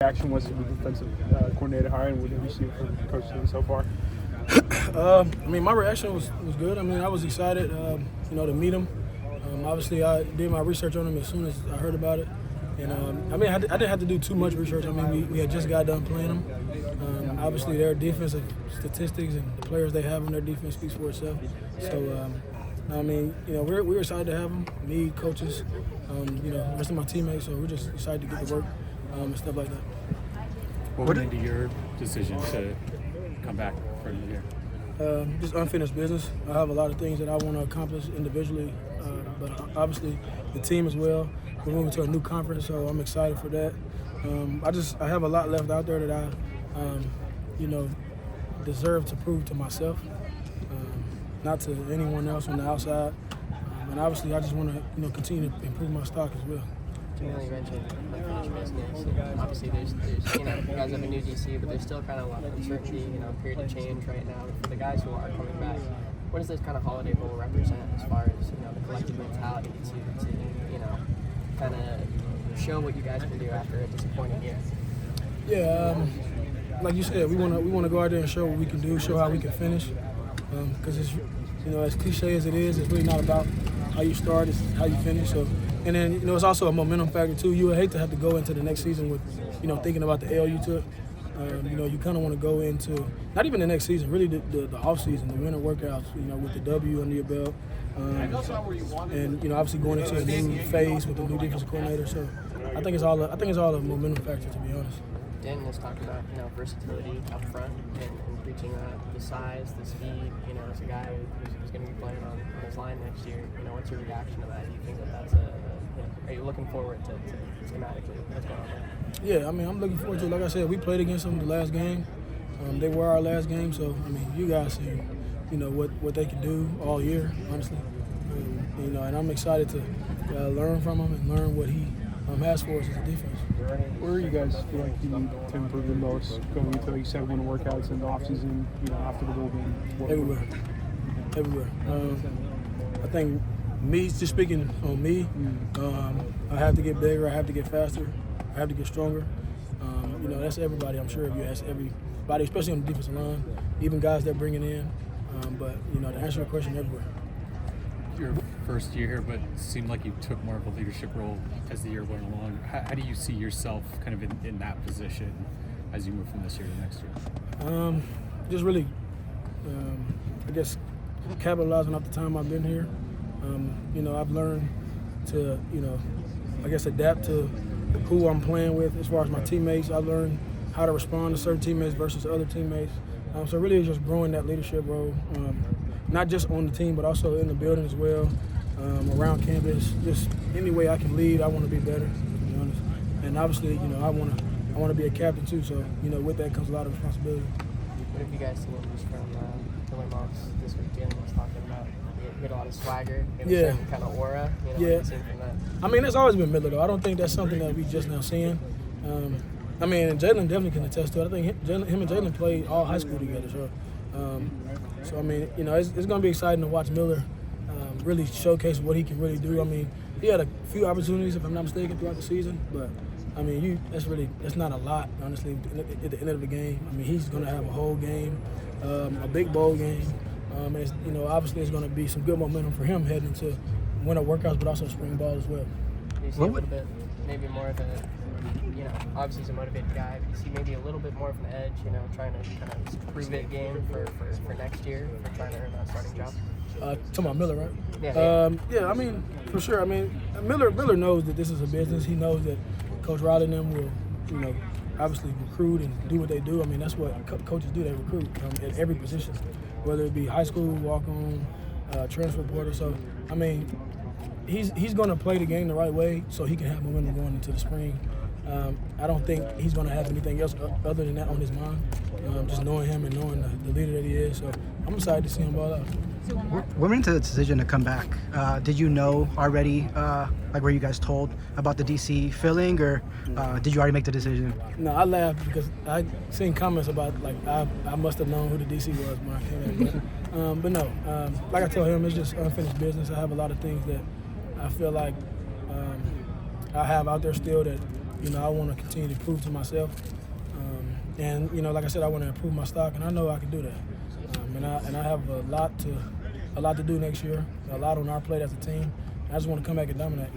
reaction was to the defensive coordinator hire, and what have you seen from Coach Lee so far? My reaction was good. I was excited, to meet him. Obviously, I did my research on him as soon as I heard about it. And, I didn't have to do too much research. We had just got done playing them. Obviously, their defensive statistics and the players they have on their defense speaks for itself. So, we're excited to have them, me, coaches, the rest of my teammates. So we're just excited to get to work and stuff like that. What went into your decision to come back for the year? Just unfinished business. I have a lot of things that I want to accomplish individually, but obviously the team as well. We're moving to a new conference, so I'm excited for that. I have a lot left out there that I, deserve to prove to myself, not to anyone else on the outside. And obviously, I just want to, continue to improve my stock as well. Jamil, you mentioned unfinished business. Obviously, there's you guys have a new DC, but there's still kind of a lot of uncertainty, period of change right now. For the guys who are coming back, what does this kind of holiday bowl represent as far as the collective mentality to kind of show what you guys can do after a disappointing year? Yeah, like you said, we want to go out there and show what we can do, show how we can finish. Because it's as cliche as it is, it's really not about how you start, it's how you finish. So, and then it's also a momentum factor too. You would hate to have to go into the next season with thinking about the L you took. You kind of want to go into not even the next season, really the off season, the winter workouts. With the W under your belt, and obviously going into a new phase with the new defensive coordinator. So I think it's all a momentum factor, to be honest. Dan has talked about versatility up front and reaching the size, the speed. As a guy who's going to be playing on his line next year, what's your reaction to that? Do you think that's are you looking forward to schematically what's going on there? Yeah, I'm looking forward to it. Like I said, we played against them the last game. They were our last game, so you guys see, what they can do all year, honestly. And I'm excited to learn from him and learn what he has for us as a defense. Where are you guys feel like you need to improve the most going into, like you said, winter workouts in the off season, after the bowl game? Everywhere. I think me, just speaking on me, I have to get bigger, I have to get faster, I have to get stronger. That's everybody, I'm sure, if you ask everybody, especially on the defensive line, even guys they're bringing in. But to answer your question, everywhere. Your first year here, but it seemed like you took more of a leadership role as the year went along. How do you see yourself kind of in that position as you move from this year to next year? Just really, I guess, capitalizing off the time I've been here. I've learned to, adapt to who I'm playing with as far as my teammates. I've learned how to respond to certain teammates versus other teammates. So really it's just growing that leadership role, not just on the team, but also in the building as well, around campus. Just any way I can lead, I want to be better, to be honest. And obviously, I want to be a captain too. So, with that comes a lot of responsibility. What have you guys seen just from Billy Moss this weekend? Was talking about he had a lot of swagger, a kind of aura. What have you seen from that? It's always been Miller though. I don't think that's something that we just now seeing. And Jalen definitely can attest to it. I think him and Jalen played all high school together. So, it's going to be exciting to watch Miller really showcase what he can really do. He had a few opportunities, if I'm not mistaken, throughout the season, but that's not a lot, honestly. At the end of the game, he's going to have a whole game, a big bowl game. Obviously, it's going to be some good momentum for him heading into winter workouts, but also spring ball as well. You see a little bit, maybe more of a, obviously he's a motivated guy, but you see maybe a little bit more of an edge, trying to kind of prove it game for next year, for trying to earn that starting job. Talking about Miller, right? Yeah. For sure. Miller knows that this is a business. He knows that Coach Riley and them will, obviously recruit and do what they do. That's what coaches do. They recruit at every position, whether it be high school, walk-on, transfer portal. So, he's going to play the game the right way so he can have momentum going into the spring. I don't think he's going to have anything else other than that on his mind, just knowing him and knowing the leader that he is. So I'm excited to see him ball out. What went into the decision to come back? Did you know already, were you guys told about the DC filling, or did you already make the decision? No, I laughed because I seen comments about, I must have known who the DC was when I came back. But no, like I told him, it's just unfinished business. I have a lot of things that I feel like I have out there still that you know, I want to continue to prove to myself. And you know, like I said, I want to improve my stock, and I know I can do that. And I have a lot to do next year, a lot on our plate as a team. I just want to come back and dominate.